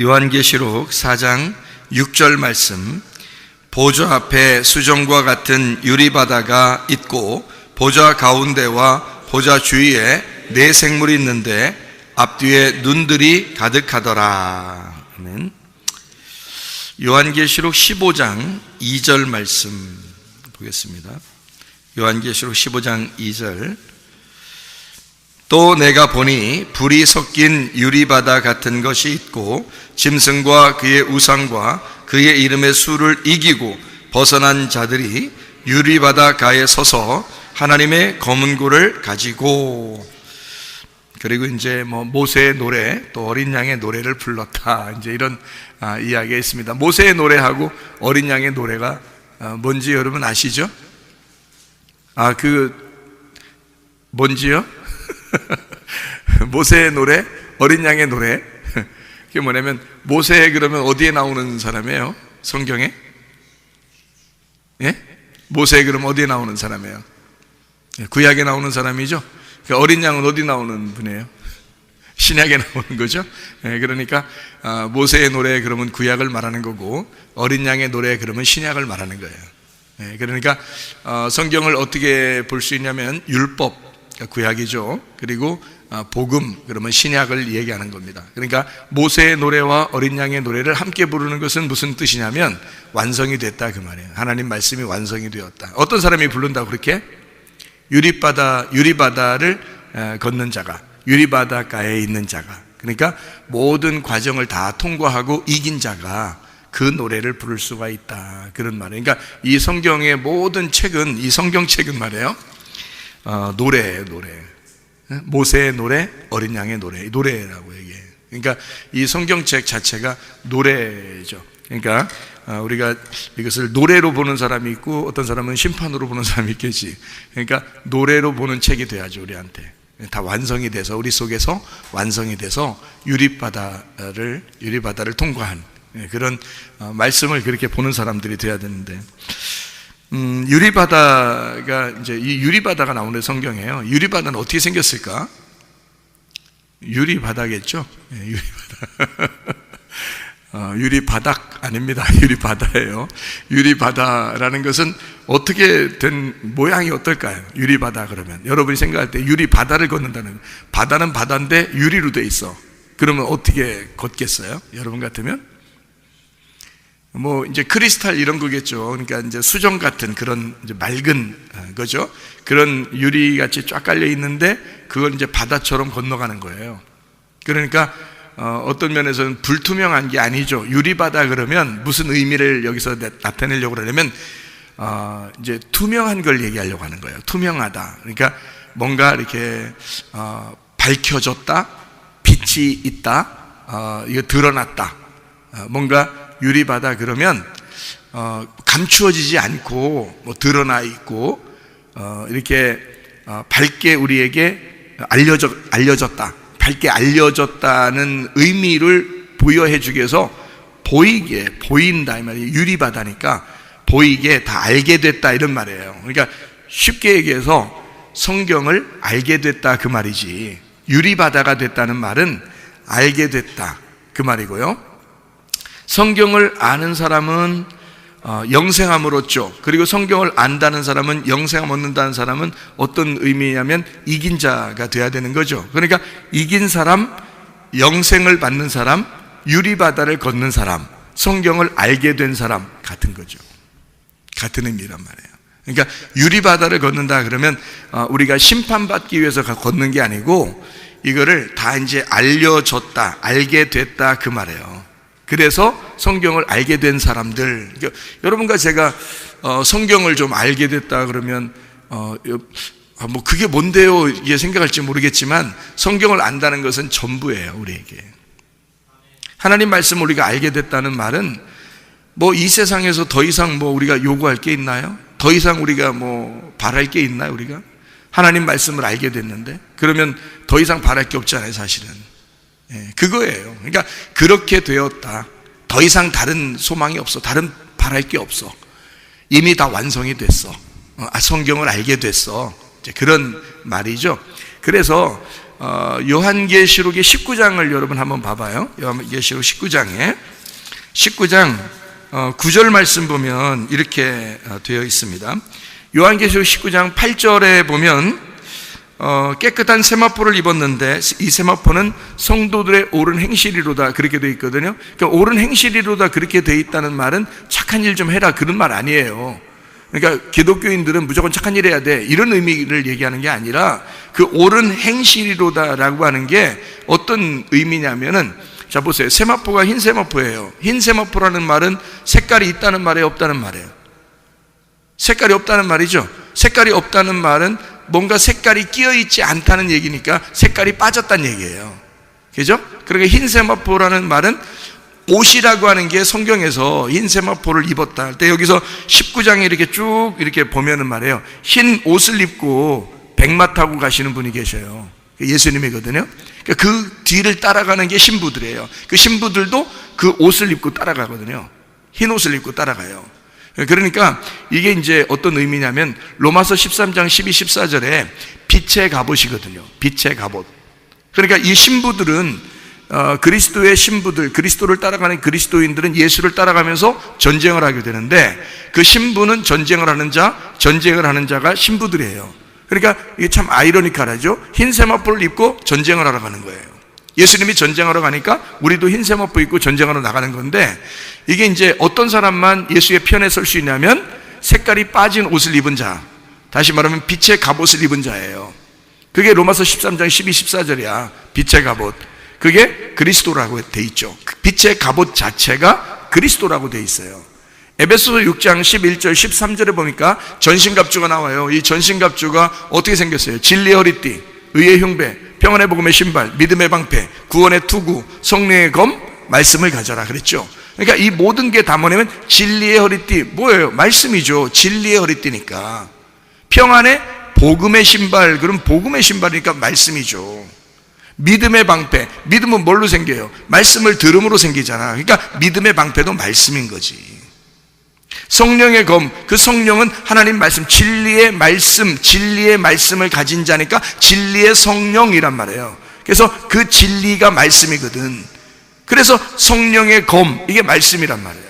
요한계시록 4장 6절 말씀, 보좌 앞에 수정과 같은 유리바다가 있고 보좌 가운데와 보좌 주위에 네 생물이 있는데 앞뒤에 눈들이 가득하더라. 아멘. 요한계시록 15장 2절 말씀 보겠습니다. 요한계시록 15장 2절. 또 내가 보니 불이 섞인 유리바다 같은 것이 있고 짐승과 그의 우상과 그의 이름의 수를 이기고 벗어난 자들이 유리바다 가에 서서 하나님의 검은 고를 가지고, 그리고 이제 모세의 노래, 또 어린 양의 노래를 불렀다, 이제 이런 이야기가 있습니다. 모세의 노래하고 어린 양의 노래가 뭔지 여러분 아시죠? 뭔지요? 모세의 노래, 어린 양의 노래. 그게 뭐냐면, 모세 그러면 어디에 나오는 사람이에요? 성경에? 예? 모세 그러면 어디에 나오는 사람이에요? 구약에 나오는 사람이죠? 어린 양은 어디 나오는 분이에요? 신약에 나오는 거죠? 그러니까 모세의 노래 그러면 구약을 말하는 거고, 어린 양의 노래 그러면 신약을 말하는 거예요. 그러니까 성경을 어떻게 볼 수 있냐면, 율법, 구약이죠. 그리고 복음, 그러면 신약을 얘기하는 겁니다. 그러니까 모세의 노래와 어린 양의 노래를 함께 부르는 것은 무슨 뜻이냐면 완성이 됐다 그 말이에요. 하나님 말씀이 완성이 되었다. 어떤 사람이 부른다고 그렇게? 유리바다를 걷는 자가, 유리바다가에 있는 자가, 그러니까 모든 과정을 다 통과하고 이긴 자가 그 노래를 부를 수가 있다, 그런 말이에요. 그러니까 이 성경의 모든 책은, 이 성경책은 말이에요, 노래예요, 노래. 모세의 노래, 어린 양의 노래, 노래라고 얘기해요. 그러니까 이 성경책 자체가 노래죠. 그러니까 우리가 이것을 노래로 보는 사람이 있고 어떤 사람은 심판으로 보는 사람이 있겠지. 그러니까 노래로 보는 책이 돼야죠, 우리한테. 다 완성이 돼서, 우리 속에서 완성이 돼서 유리바다를 통과한 그런 말씀을 그렇게 보는 사람들이 돼야 되는데, 유리바다가, 이제 이 유리바다가 나오는 성경이에요. 유리바다는 어떻게 생겼을까? 유리바다겠죠? 유리바다. 유리바닥 아닙니다. 유리바다예요. 유리바다라는 것은 어떻게 된 모양이 어떨까요? 유리바다 그러면 여러분이 생각할 때 유리바다를 걷는다는, 바다는 바다인데 유리로 돼 있어. 그러면 어떻게 걷겠어요? 여러분 같으면? 이제 크리스탈 이런 거겠죠. 그러니까 이제 수정 같은 그런 이제 맑은 거죠. 그런 유리같이 쫙 깔려 있는데 그걸 이제 바다처럼 건너가는 거예요. 그러니까 어떤 면에서는 불투명한 게 아니죠. 유리바다 그러면 무슨 의미를 여기서 나타내려고 그러냐면 이제 투명한 걸 얘기하려고 하는 거예요. 투명하다. 그러니까 뭔가 이렇게 밝혀졌다, 빛이 있다, 이거 드러났다. 뭔가 유리바다 그러면 감추어지지 않고 드러나 있고 이렇게 밝게 우리에게 알려졌다, 밝게 알려졌다는 의미를 부여해 주기 위해서 보이게, 보인다 이 말이에요. 유리바다니까 보이게 다 알게 됐다 이런 말이에요. 그러니까 쉽게 얘기해서 성경을 알게 됐다 그 말이지, 유리바다가 됐다는 말은 알게 됐다 그 말이고요. 성경을 아는 사람은 영생함을 얻죠. 그리고 성경을 안다는 사람은, 영생함 얻는다는 사람은 어떤 의미냐면 이긴 자가 돼야 되는 거죠. 그러니까 이긴 사람, 영생을 받는 사람, 유리바다를 걷는 사람, 성경을 알게 된 사람 같은 거죠. 같은 의미란 말이에요. 그러니까 유리바다를 걷는다 그러면 우리가 심판받기 위해서 걷는 게 아니고 이거를 다 이제 알려졌다, 알게 됐다 그 말이에요. 그래서 성경을 알게 된 사람들, 그러니까 여러분과 제가 성경을 좀 알게 됐다 그러면 그게 뭔데요? 이게 생각할지 모르겠지만 성경을 안다는 것은 전부예요, 우리에게. 하나님 말씀을 우리가 알게 됐다는 말은 이 세상에서 더 이상 우리가 요구할 게 있나요? 더 이상 우리가 바랄 게 있나요? 우리가 하나님 말씀을 알게 됐는데 그러면 더 이상 바랄 게 없잖아요, 사실은. 그거예요. 그러니까 그렇게 되었다. 더 이상 다른 소망이 없어. 다른 바랄 게 없어. 이미 다 완성이 됐어. 성경을 알게 됐어. 이제 그런 말이죠. 그래서 요한계시록의 19장을 여러분 한번 봐봐요. 요한계시록 19장에 19장 9절 말씀 보면 이렇게 되어 있습니다. 요한계시록 19장 8절에 보면 깨끗한 세마포를 입었는데 이 세마포는 성도들의 옳은 행실이로다 그렇게 되어 있거든요. 그러니까 옳은 행실이로다 그렇게 되어 있다는 말은 착한 일 좀 해라 그런 말 아니에요. 그러니까 기독교인들은 무조건 착한 일 해야 돼 이런 의미를 얘기하는 게 아니라 그 옳은 행실이로다라고 하는 게 어떤 의미냐면은, 자 보세요. 세마포가 흰 세마포예요. 흰 세마포라는 말은 색깔이 있다는 말이에요, 없다는 말이에요? 색깔이 없다는 말이죠. 색깔이 없다는 말은 뭔가 색깔이 끼어있지 않다는 얘기니까 색깔이 빠졌다는 얘기예요. 그죠? 그러니까 흰 세마포라는 말은 옷이라고 하는 게 성경에서 흰 세마포를 입었다 할 때 여기서 19장에 이렇게 쭉 이렇게 보면은 말이에요. 흰 옷을 입고 백마 타고 가시는 분이 계셔요. 예수님이거든요. 그러니까 그 뒤를 따라가는 게 신부들이에요. 그 신부들도 그 옷을 입고 따라가거든요. 흰 옷을 입고 따라가요. 그러니까 이게 이제 어떤 의미냐면 로마서 13장 12, 14절에 빛의 갑옷이거든요. 빛의 갑옷. 그러니까 이 신부들은 그리스도의 신부들, 그리스도를 따라가는 그리스도인들은 예수를 따라가면서 전쟁을 하게 되는데 그 신부는 전쟁을 하는 자, 전쟁을 하는 자가 신부들이에요. 그러니까 이게 참 아이러니컬하죠. 흰 세마포를 입고 전쟁을 하러 가는 거예요. 예수님이 전쟁하러 가니까 우리도 흰 세마포 입고 전쟁하러 나가는 건데, 이게 이제 어떤 사람만 예수의 편에 설 수 있냐면 색깔이 빠진 옷을 입은 자, 다시 말하면 빛의 갑옷을 입은 자예요. 그게 로마서 13장 12, 14절이야. 빛의 갑옷. 그게 그리스도라고 돼 있죠. 빛의 갑옷 자체가 그리스도라고 돼 있어요. 에베소서 6장 11절 13절에 보니까 전신갑주가 나와요. 이 전신갑주가 어떻게 생겼어요? 진리의 허리띠, 의의 흉배, 평안의 복음의 신발, 믿음의 방패, 구원의 투구, 성령의 검, 말씀을 가져라 그랬죠. 그러니까 이 모든 게 다 뭐냐면 진리의 허리띠, 뭐예요? 말씀이죠. 진리의 허리띠니까. 평안의 복음의 신발, 그럼 복음의 신발이니까 말씀이죠. 믿음의 방패, 믿음은 뭘로 생겨요? 말씀을 들음으로 생기잖아. 그러니까 믿음의 방패도 말씀인 거지. 성령의 검, 그 성령은 하나님 말씀, 진리의 말씀, 진리의 말씀을 가진 자니까 진리의 성령이란 말이에요. 그래서 그 진리가 말씀이거든. 그래서 성령의 검, 이게 말씀이란 말이에요.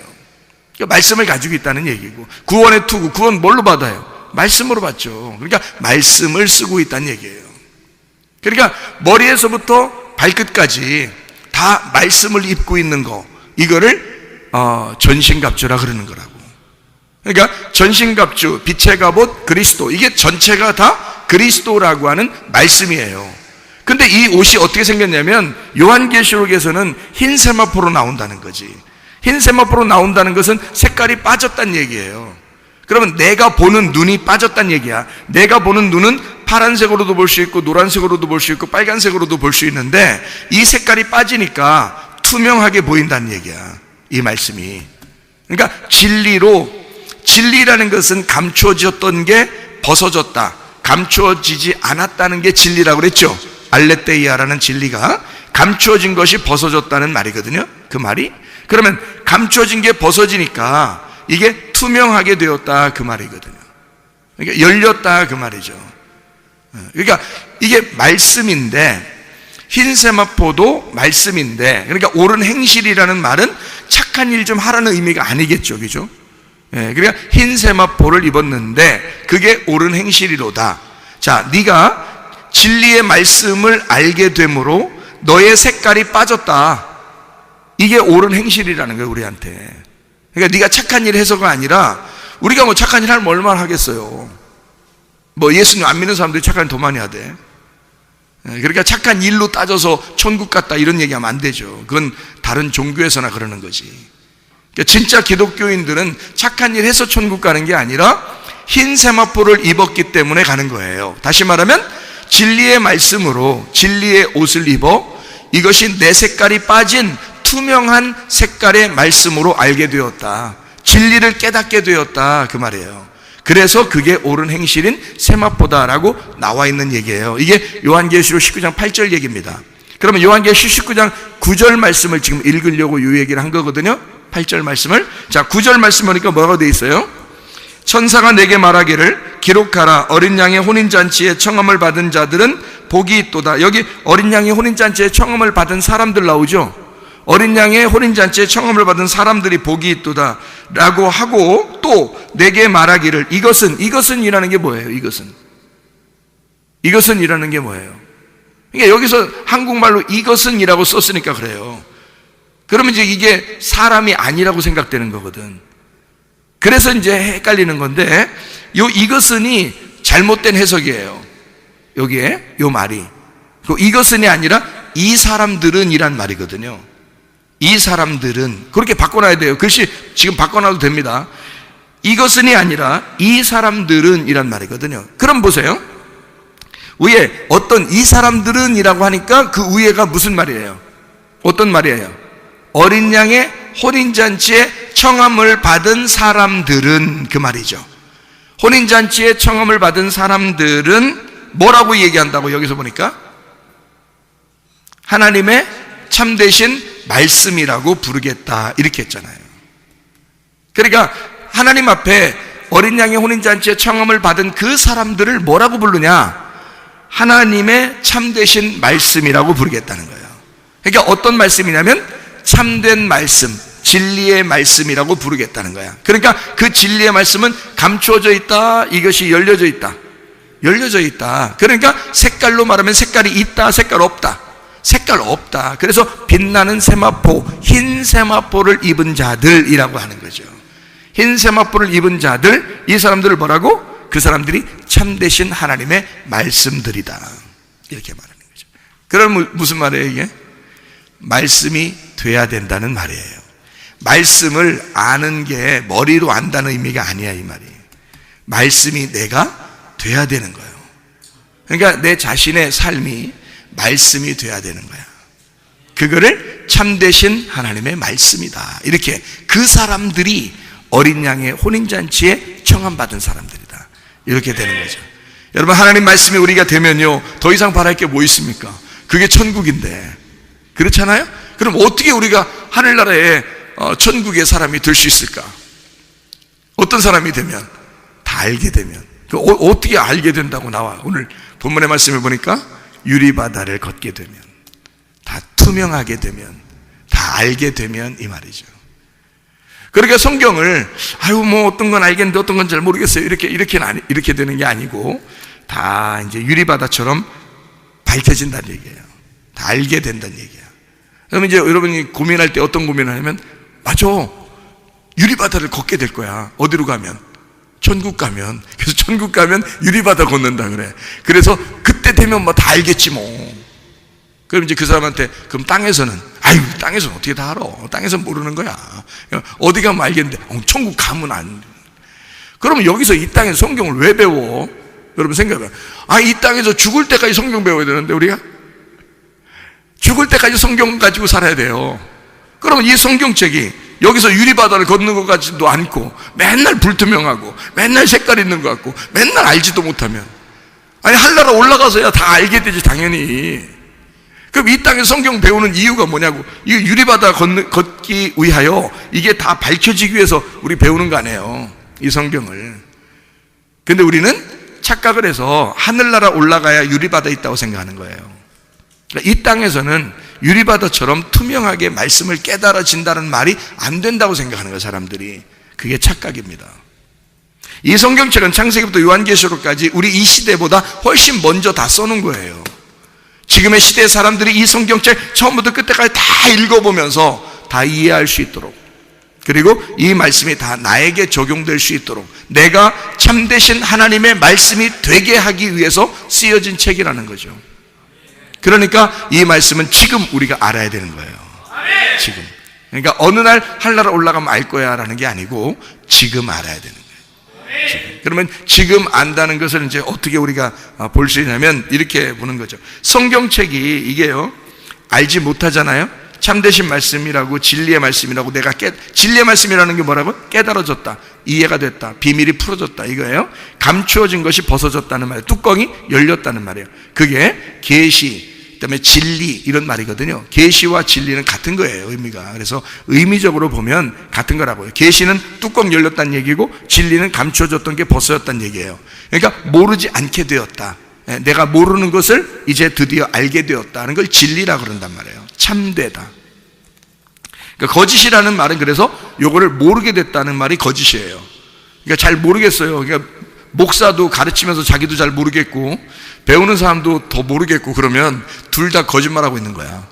그러니까 말씀을 가지고 있다는 얘기고, 구원의 투구, 구원 뭘로 받아요? 말씀으로 받죠. 그러니까 말씀을 쓰고 있다는 얘기예요. 그러니까 머리에서부터 발끝까지 다 말씀을 입고 있는 거, 이거를 전신갑주라 그러는 거라고. 그러니까 전신갑주, 빛의 갑옷, 그리스도, 이게 전체가 다 그리스도라고 하는 말씀이에요. 근데 이 옷이 어떻게 생겼냐면 요한계시록에서는 흰 세마포로 나온다는 거지. 흰 세마포로 나온다는 것은 색깔이 빠졌다는 얘기예요. 그러면 내가 보는 눈이 빠졌다는 얘기야. 내가 보는 눈은 파란색으로도 볼 수 있고 노란색으로도 볼 수 있고 빨간색으로도 볼 수 있는데 이 색깔이 빠지니까 투명하게 보인다는 얘기야, 이 말씀이. 그러니까 진리라는 것은 감추어졌던 게 벗어졌다, 감추어지지 않았다는 게 진리라고 그랬죠. 알레테이아라는 진리가 감추어진 것이 벗어졌다는 말이거든요, 그 말이. 그러면 감추어진 게 벗어지니까 이게 투명하게 되었다 그 말이거든요. 그러니까 열렸다 그 말이죠. 그러니까 이게 말씀인데, 흰 세마포도 말씀인데, 그러니까 옳은 행실이라는 말은 착한 일 좀 하라는 의미가 아니겠죠, 그죠? 그러니까 흰 세마포를 입었는데 그게 옳은 행실이로다. 자, 네가 진리의 말씀을 알게 되므로 너의 색깔이 빠졌다. 이게 옳은 행실이라는 거예요, 우리한테. 그러니까 네가 착한 일 해서가 아니라, 우리가 뭐 착한 일 하면 얼마나 하겠어요. 뭐 예수님 안 믿는 사람들이 착한 일 더 많이 하대. 그러니까 착한 일로 따져서 천국 갔다 이런 얘기하면 안 되죠. 그건 다른 종교에서나 그러는 거지. 그러니까 진짜 기독교인들은 착한 일 해서 천국 가는 게 아니라 흰 세마포를 입었기 때문에 가는 거예요. 다시 말하면 진리의 말씀으로 진리의 옷을 입어 이것이 내 색깔이 빠진 투명한 색깔의 말씀으로 알게 되었다. 진리를 깨닫게 되었다 그 말이에요. 그래서 그게 옳은 행실인 세마포다라고 나와 있는 얘기예요. 이게 요한계시록 19장 8절 얘기입니다. 그러면 요한계시록 19장 9절 말씀을 지금 읽으려고 이 얘기를 한 거거든요. 8절 말씀을. 자, 9절 말씀 보니까 뭐라고 돼 있어요? 천사가 내게 말하기를 기록하라. 어린 양의 혼인잔치에 청함을 받은 자들은 복이 있도다. 여기 어린 양의 혼인잔치에 청함을 받은 사람들 나오죠. 어린 양의 혼인잔치에 청함을 받은 사람들이 복이 있도다 라고 하고, 또 내게 말하기를, 이것은 이라는 게 뭐예요? 이것은 이라는 게 뭐예요? 그러니까 여기서 한국말로 이것은 이라고 썼으니까 그래요. 그러면 이제 이게 사람이 아니라고 생각되는 거거든. 그래서 이제 헷갈리는 건데, 이것은이 잘못된 해석이에요. 여기에 요 말이 이것은이 아니라 이 사람들은 이란 말이거든요. 이 사람들은, 그렇게 바꿔놔야 돼요. 글씨 지금 바꿔놔도 됩니다. 이것은이 아니라 이 사람들은 이란 말이거든요. 그럼 보세요. 위에 어떤 이 사람들은 이라고 하니까 그 위에가 무슨 말이에요? 어떤 말이에요? 어린 양의 혼인잔치에 청함을 받은 사람들은, 그 말이죠. 혼인잔치에 청함을 받은 사람들은 뭐라고 얘기한다고? 여기서 보니까 하나님의 참되신 말씀이라고 부르겠다 이렇게 했잖아요. 그러니까 하나님 앞에 어린 양의 혼인잔치에 청함을 받은 그 사람들을 뭐라고 부르냐? 하나님의 참되신 말씀이라고 부르겠다는 거예요. 그러니까 어떤 말씀이냐면 참된 말씀, 진리의 말씀이라고 부르겠다는 거야. 그러니까 그 진리의 말씀은 감추어져 있다, 이것이 열려져 있다. 그러니까 색깔로 말하면 색깔이 있다, 색깔 없다. 색깔 없다. 그래서 빛나는 세마포, 흰 세마포를 입은 자들이라고 하는 거죠. 흰 세마포를 입은 자들, 이 사람들을 뭐라고? 그 사람들이 참되신 하나님의 말씀들이다 이렇게 말하는 거죠. 그럼 무슨 말이에요 이게? 말씀이 돼야 된다는 말이에요. 말씀을 아는 게 머리로 안다는 의미가 아니야 이 말이. 말씀이 내가 돼야 되는 거예요. 그러니까 내 자신의 삶이 말씀이 돼야 되는 거야. 그거를 참되신 하나님의 말씀이다. 이렇게 그 사람들이 어린 양의 혼인잔치에 청함받은 사람들이다. 이렇게 되는 거죠. 여러분, 하나님 말씀이 우리가 되면요, 더 이상 바랄 게 뭐 있습니까? 그게 천국인데. 그렇잖아요? 그럼 어떻게 우리가 하늘나라에 천국의 사람이 될 수 있을까? 어떤 사람이 되면? 다 알게 되면. 어떻게 알게 된다고 나와? 오늘 본문의 말씀을 보니까 유리바다를 걷게 되면, 다 투명하게 되면, 다 알게 되면 이 말이죠. 그러니까 성경을 뭐 어떤 건 알겠는데 어떤 건 잘 모르겠어요 이렇게 되는 게 아니고, 다 이제 유리바다처럼 밝혀진다는 얘기예요. 다 알게 된다는 얘기야. 그러면 이제 여러분이 고민할 때 어떤 고민을 하냐면, 맞아, 유리바다를 걷게 될 거야. 어디로 가면? 천국 가면. 그래서 천국 가면 유리바다 걷는다 그래. 그래서 그때 되면 뭐 다 알겠지 뭐. 그럼 이제 그 사람한테, 그럼 땅에서는 어떻게 다 알아? 땅에서는 모르는 거야. 어디 가면 알겠는데, 천국 가면 안 돼. 그러면 여기서 이 땅에서 성경을 왜 배워? 여러분 생각해봐요. 이 땅에서 죽을 때까지 성경 배워야 되는데, 우리가? 죽을 때까지 성경 가지고 살아야 돼요. 그러면 이 성경책이 여기서 유리바다를 걷는 것 같지도 않고, 맨날 불투명하고, 맨날 색깔 있는 것 같고, 맨날 알지도 못하면, 하늘나라 올라가서야 다 알게 되지, 당연히. 그럼 이 땅에 성경 배우는 이유가 뭐냐고. 이 유리바다 걷기 위하여 이게 다 밝혀지기 위해서 우리 배우는 거 아니에요, 이 성경을. 근데 우리는 착각을 해서 하늘나라 올라가야 유리바다 있다고 생각하는 거예요. 이 땅에서는 유리바다처럼 투명하게 말씀을 깨달아진다는 말이 안 된다고 생각하는 거예요, 사람들이. 그게 착각입니다. 이 성경책은 창세기부터 요한계시록까지 우리 이 시대보다 훨씬 먼저 다 써놓은 거예요. 지금의 시대의 사람들이 이 성경책 처음부터 끝까지 다 읽어보면서 다 이해할 수 있도록, 그리고 이 말씀이 다 나에게 적용될 수 있도록 내가 참되신 하나님의 말씀이 되게 하기 위해서 쓰여진 책이라는 거죠. 그러니까 이 말씀은 지금 우리가 알아야 되는 거예요. 지금. 그러니까 어느 날 하늘나라 올라가면 알 거야 라는 게 아니고, 지금 알아야 되는 거예요. 지금. 그러면 지금 안다는 것을 이제 어떻게 우리가 볼 수 있냐면, 이렇게 보는 거죠. 성경책이 이게요, 알지 못하잖아요. 참되신 말씀이라고, 진리의 말씀이라고, 진리의 말씀이라는 게 뭐라고? 깨달아졌다, 이해가 됐다, 비밀이 풀어졌다, 이거예요. 감추어진 것이 벗어졌다는 말이에요. 뚜껑이 열렸다는 말이에요. 그게 계시, 그다음에 진리, 이런 말이거든요. 계시와 진리는 같은 거예요, 의미가. 그래서 의미적으로 보면 같은 거라고요. 계시는 뚜껑 열렸다는 얘기고, 진리는 감추어졌던 게 벗어졌다는 얘기예요. 그러니까 모르지 않게 되었다, 내가 모르는 것을 이제 드디어 알게 되었다는 걸 진리라 그런단 말이에요. 참되다. 그러니까 거짓이라는 말은 그래서 요거를 모르게 됐다는 말이 거짓이에요. 그러니까 잘 모르겠어요. 그러니까 목사도 가르치면서 자기도 잘 모르겠고 배우는 사람도 더 모르겠고 그러면 둘 다 거짓말하고 있는 거야.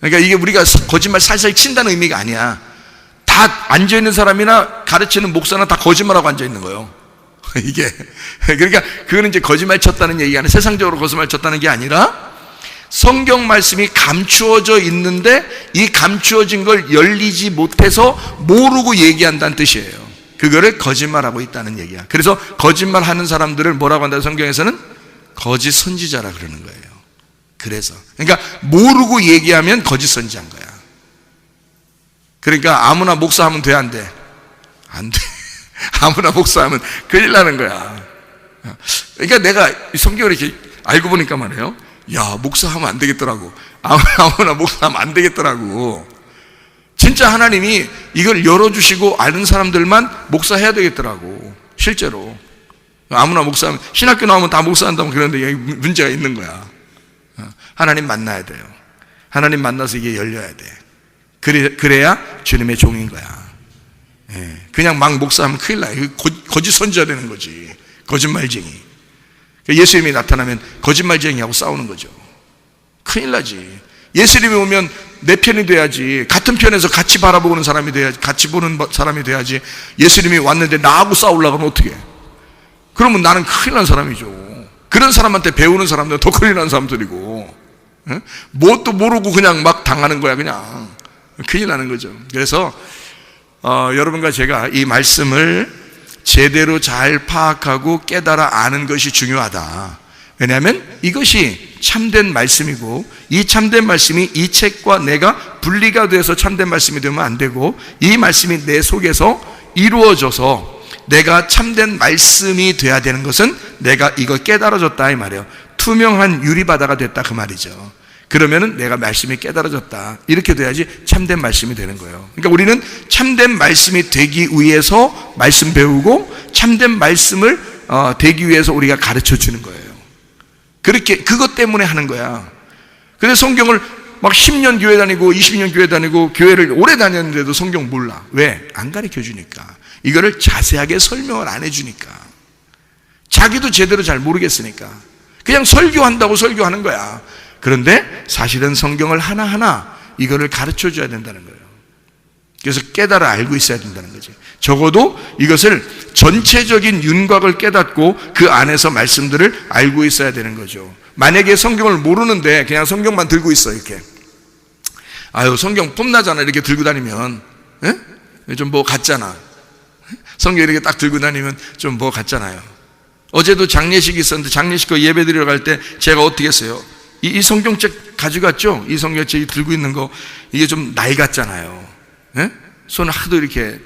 그러니까 이게 우리가 거짓말 살살 친다는 의미가 아니야. 다 앉아있는 사람이나 가르치는 목사나 다 거짓말하고 앉아있는 거예요. 이게 그러니까 그거는 이제 거짓말 쳤다는 얘기가 아니라 세상적으로 거짓말 쳤다는 게 아니라 성경 말씀이 감추어져 있는데 이 감추어진 걸 열리지 못해서 모르고 얘기한다는 뜻이에요. 그거를 거짓말하고 있다는 얘기야. 그래서 거짓말하는 사람들을 뭐라고 한다? 성경에서는 거짓 선지자라 그러는 거예요. 그래서 그러니까 모르고 얘기하면 거짓 선지자인 거야. 그러니까 아무나 목사하면 돼, 안 돼? 안 돼. 아무나 목사하면 큰일 나는 거야. 그러니까 내가 성경을 이렇게 알고 보니까 말이에요. 야, 목사하면 안 되겠더라고. 아무나 목사하면 안 되겠더라고. 진짜 하나님이 이걸 열어주시고 아는 사람들만 목사해야 되겠더라고. 실제로. 아무나 목사하면, 신학교 나오면 다 목사한다고 그러는데 문제가 있는 거야. 하나님 만나야 돼요. 하나님 만나서 이게 열려야 돼. 그래야 주님의 종인 거야. 그냥 막 목사하면 큰일 나요. 거짓 선지자 되는 거지. 거짓말쟁이. 예수님이 나타나면 거짓말쟁이하고 싸우는 거죠. 큰일 나지. 예수님이 오면 내 편이 돼야지. 같은 편에서 같이 바라보는 사람이 돼야지. 같이 보는 사람이 돼야지. 예수님이 왔는데 나하고 싸우려고 하면 어떻게 해? 그러면 나는 큰일 난 사람이죠. 그런 사람한테 배우는 사람들은 더 큰일 난 사람들이고, 뭣도 모르고 그냥 막 당하는 거야. 그냥 큰일 나는 거죠. 그래서 여러분과 제가 이 말씀을 제대로 잘 파악하고 깨달아 아는 것이 중요하다. 왜냐하면 이것이 참된 말씀이고, 이 참된 말씀이 이 책과 내가 분리가 돼서 참된 말씀이 되면 안 되고, 이 말씀이 내 속에서 이루어져서 내가 참된 말씀이 돼야 되는 것은 내가 이거 깨달아졌다 이 말이에요. 투명한 유리바다가 됐다 그 말이죠. 그러면은 내가 말씀이 깨달아졌다 이렇게 돼야지 참된 말씀이 되는 거예요. 그러니까 우리는 참된 말씀이 되기 위해서 말씀 배우고, 참된 말씀을 되기 위해서 우리가 가르쳐 주는 거예요. 그렇게 그것 때문에 하는 거야. 근데 성경을 막 10년 교회 다니고 20년 교회 다니고 교회를 오래 다녔는데도 성경 몰라. 왜? 안 가르쳐 주니까. 이거를 자세하게 설명을 안 해주니까. 자기도 제대로 잘 모르겠으니까 그냥 설교한다고 설교하는 거야. 그런데 사실은 성경을 하나하나 이거를 가르쳐 줘야 된다는 거예요. 그래서 깨달아 알고 있어야 된다는 거지. 적어도 이것을 전체적인 윤곽을 깨닫고 그 안에서 말씀들을 알고 있어야 되는 거죠. 만약에 성경을 모르는데 그냥 성경만 들고 있어 이렇게, 아유 성경 뽐나잖아 이렇게 들고 다니면 좀 뭐 같잖아. 성경 이렇게 딱 들고 다니면 좀 뭐 같잖아요. 어제도 장례식이 있었는데 장례식 거 예배 드리러 갈 때 제가 어떻게 했어요? 이 성경책 가져갔죠? 이 성경책 들고 있는 거 이게 좀 낡았잖아요. 손을 하도 이렇게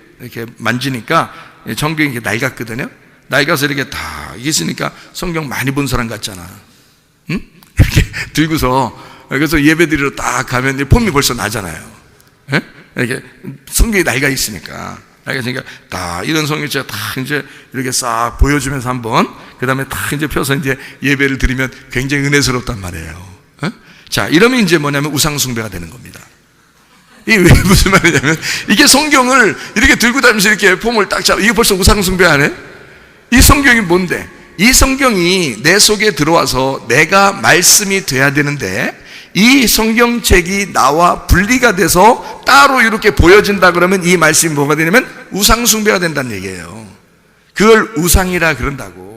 만지니까 성경이 이렇게 낡았거든요. 낡아서 이렇게 다 있으니까 성경 많이 본 사람 같잖아. 응? 이렇게 들고서 그래서 예배 드리러 딱 가면 폼이 벌써 나잖아요. 이렇게 성경이 낡아 있으니까. 낡았으니까 다 이런 성경책 다 이제 이렇게 싹 보여주면서 한번 그 다음에 다 이제 펴서 이제 예배를 드리면 굉장히 은혜스럽단 말이에요. 자, 이러면 이제 뭐냐면 우상숭배가 되는 겁니다. 이게 왜 무슨 말이냐면 이게 성경을 이렇게 들고 다니면서 이렇게 폼을 딱 잡아. 이게 벌써 우상숭배 안 해? 이 성경이 뭔데? 이 성경이 내 속에 들어와서 내가 말씀이 돼야 되는데 이 성경책이 나와 분리가 돼서 따로 이렇게 보여진다 그러면 이 말씀이 뭐가 되냐면 우상숭배가 된다는 얘기예요. 그걸 우상이라 그런다고.